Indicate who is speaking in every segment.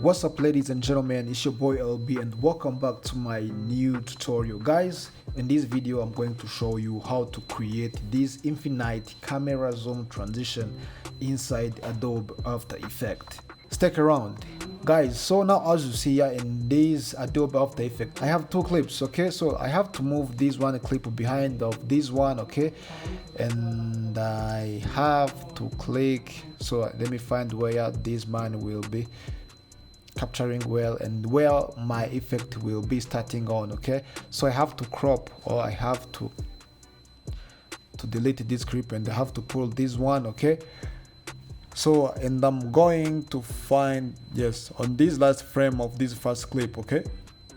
Speaker 1: What's up, ladies and gentlemen, it's your boy LB and welcome back to my new tutorial. Guys, in this video I'm going to show you how to create this infinite camera zoom transition inside Adobe After Effects. Stick around, guys. So now, as you see here in this Adobe After Effects, I have two clips. Okay, so I have to move this one clip behind of this one. Okay, and I have to click. So let me find where this man will be capturing well and where my effect will be starting on. Okay, so I have to crop, or I have to delete this clip, and I have to pull this one. Okay, so and I'm going to find, yes, on this last frame of this first clip. Okay,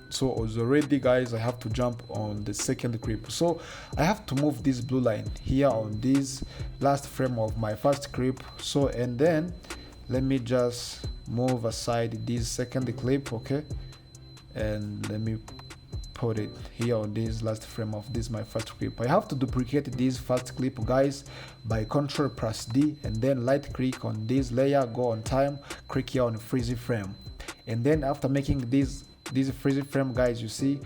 Speaker 1: so as already, guys, I have to jump on the second clip, so I have to move this blue line here on this last frame of my first clip. So and then let me just move aside this second clip. Okay, and let me put it here on this last frame of this my first clip. I have to duplicate this first clip, guys, by Ctrl+D, and then right click on this layer, go on time, click here on freeze frame, and then after making this freeze frame, guys, you see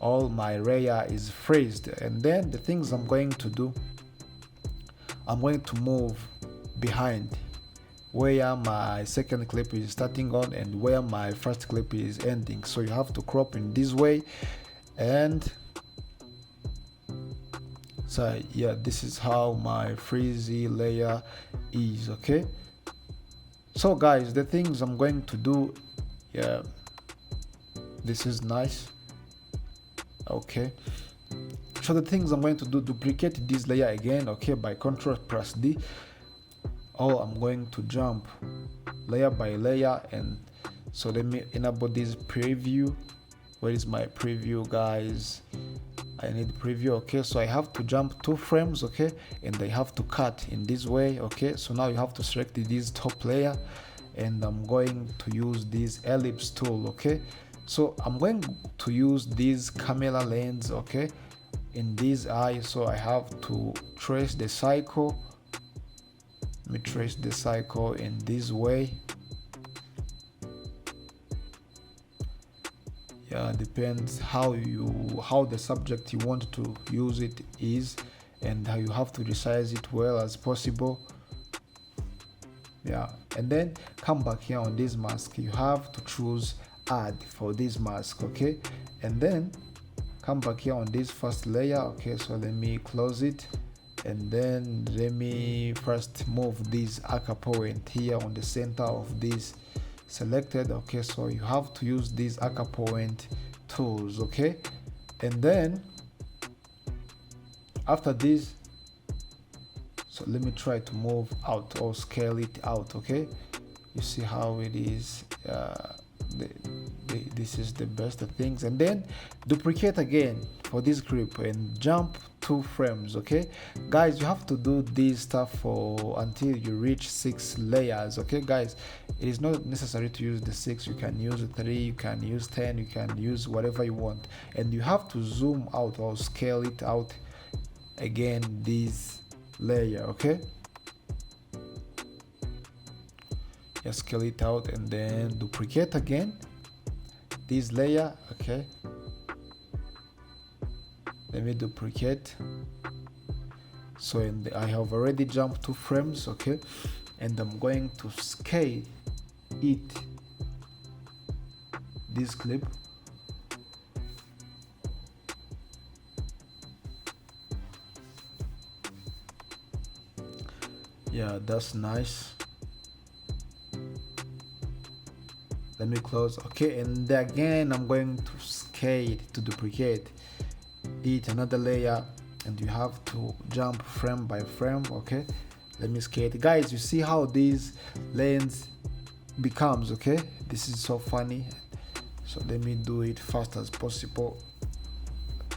Speaker 1: all my layer is freezed. And then the things I'm going to do, I'm going to move behind where my second clip is starting on and where my first clip is ending. So you have to crop in this way, and so yeah, this is how my frizzy layer is. Okay, so guys, the things I'm going to do, yeah, this is nice. Okay, so the things I'm going to do, duplicate this layer again. Okay, by Ctrl+D. Oh, I'm going to jump layer by layer, and so let me enable this preview. Where is my preview, guys? I need preview. Okay, so I have to jump 2 frames. Okay, and I have to cut in this way. Okay, so now you have to select this top layer, and I'm going to use this ellipse tool. Okay, so I'm going to use this camera lens. Okay, in this eye, so I have to trace the cycle. Let me trace the cycle in this way. Yeah, depends how the subject you want to use it is, and how you have to resize it well as possible. Yeah, and then come back here on this mask. You have to choose add for this mask. Okay, and then come back here on this first layer. Okay, so let me close it, and then let me first move this anchor point here on the center of this selected. Okay, so you have to use these anchor point tools. Okay, and then after this, so let me try to move out or scale it out. Okay, you see how it is. This is the best of things. And then duplicate again for this grip and jump 2 frames. Okay, guys, you have to do this stuff for until you reach 6 layers. Okay, guys, it is not necessary to use the 6. You can use 3, you can use 10, you can use whatever you want, and you have to zoom out or scale it out again this layer. Okay, just scale it out and then duplicate again this layer. Okay, let me duplicate. So I have already jumped 2 frames. Okay, and I'm going to scale it, this clip. Yeah, that's nice. Let me close. Okay, and again I'm going to scale to duplicate it another layer, and you have to jump frame by frame. Okay, let me scale it, guys. You see how this lens becomes. Okay, this is so funny. So let me do it fast as possible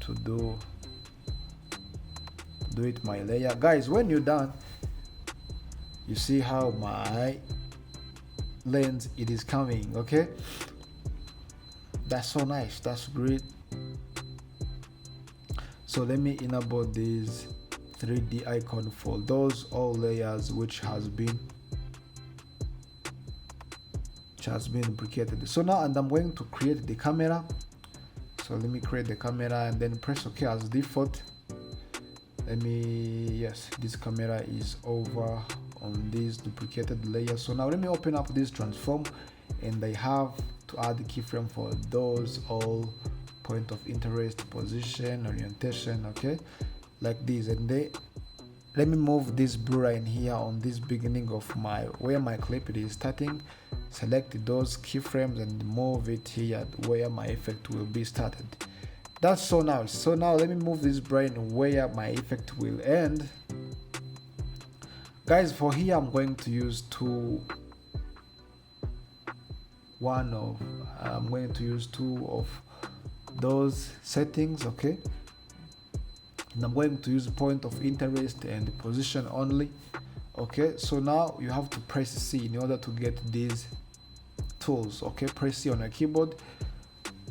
Speaker 1: to do it my layer. Guys, when you're done, you see how my lens it is coming. Okay, that's so nice, that's great. So let me enable this 3D icon for those all layers which has been which has been duplicated. So now, and I'm going to create the camera. So let me create the camera and then press OK as default. Yes, this camera is over on this duplicated layer. So now let me open up this transform, and I have to add the keyframe for those all point of interest, position, orientation, okay, like this. And let me move this blue line here on this beginning of where my clip is starting. Select those keyframes and move it here where my effect will be started. That's so nice. So now let me move this brain where my effect will end. Guys, for here I'm going to use two of those settings, okay, and I'm going to use point of interest and position only. Okay, so now you have to press C in order to get these tools. Okay, press C on your keyboard.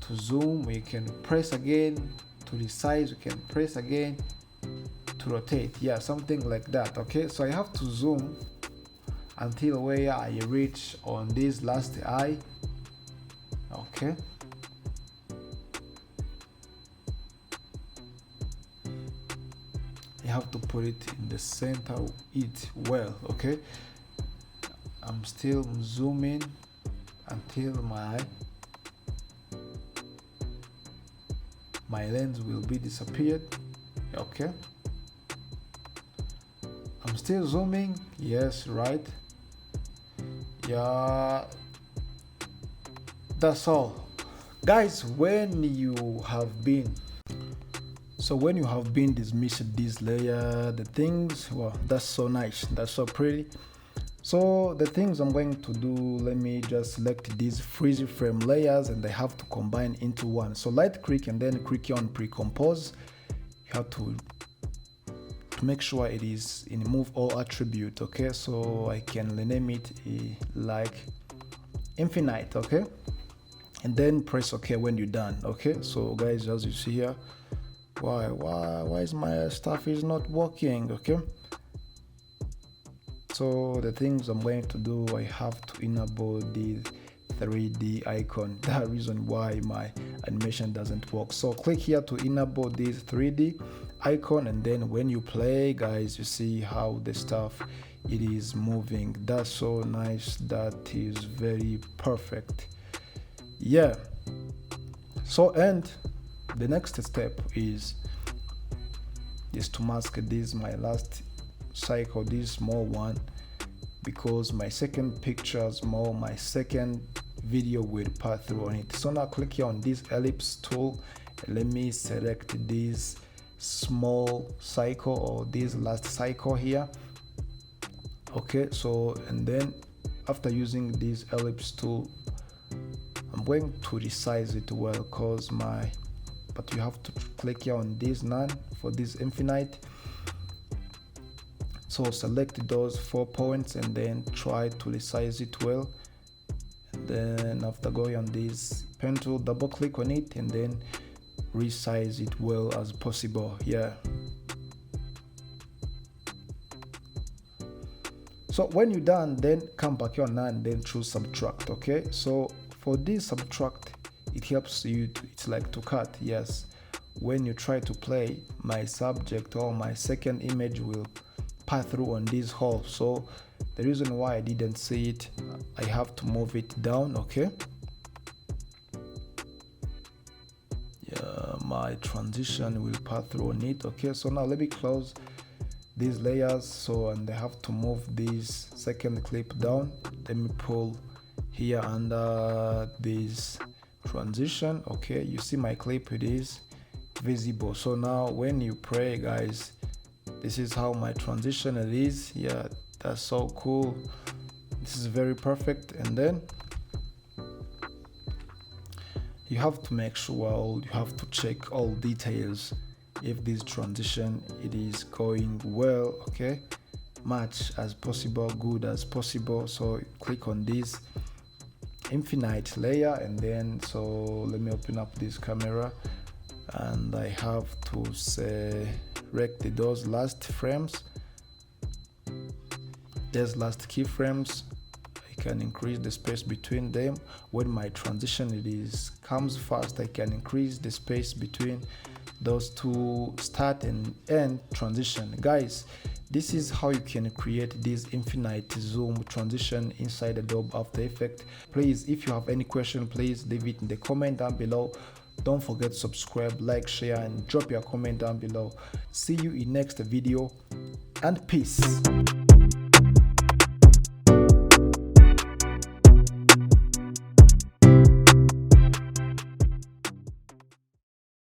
Speaker 1: To zoom, we can press again. To resize, we can press again. To rotate, yeah, something like that. Okay, so I have to zoom until where I reach on this last eye. Okay, you have to put it in the center of it well. Okay, I'm still zooming until my lens will be disappeared. Okay, I'm still zooming. Yes, right. Yeah, that's all, guys. When you have been dismissed this layer, the things, well, that's so nice, that's so pretty. So the things I'm going to do, let me just select these freeze frame layers and they have to combine into one. So right click and then click on pre-compose. You have to make sure it is in move all attribute. Okay, so I can rename it like infinite. Okay, and then press OK when you're done. Okay, so guys, as you see here, why is my stuff is not working? Okay, so the things I'm going to do, I have to enable the 3D icon. The reason why my animation doesn't work. So click here to enable this 3D icon, and then when you play, guys, you see how the stuff it is moving. That's so nice. That is very perfect. Yeah. So, and the next step is to mask this my last cycle, this small one, because my second picture small, my second video will pass through on it. So now click here on this ellipse tool and let me select this small cycle or this last cycle here. Okay, so and then after using this ellipse tool, I'm going to resize it well, but you have to click here on this none for this infinite. So select those 4 points and then try to resize it well. And then after going on this pen tool, double click on it and then resize it well as possible. Yeah. So when you're done, then come back here on none, then choose subtract. Okay, so for this subtract, it helps you to, it's like to cut. Yes, when you try to play, my subject or my second image will pass through on this hole. So the reason why I didn't see it, I have to move it down. Okay, yeah, my transition will pass through on it. Okay, so now let me close these layers. So, and I have to move this second clip down. Let me pull here under this transition. Okay, you see my clip, it is visible. So now when you play, guys, this is how my transition it is. Yeah, that's so cool. This is very perfect. And then you have to make sure, you have to check all details if this transition it is going well. Okay, much as possible, good as possible. So click on this infinite layer and then, so let me open up this camera and I have to select those last frames, those last keyframes. I can increase the space between them. When my transition comes fast, I can increase the space between those two start and end transition. Guys, this is how you can create this infinite zoom transition inside Adobe After Effects. Please, if you have any question, please leave it in the comment down below. Don't forget to subscribe, like, share, and drop your comment down below. See you in next video, and peace.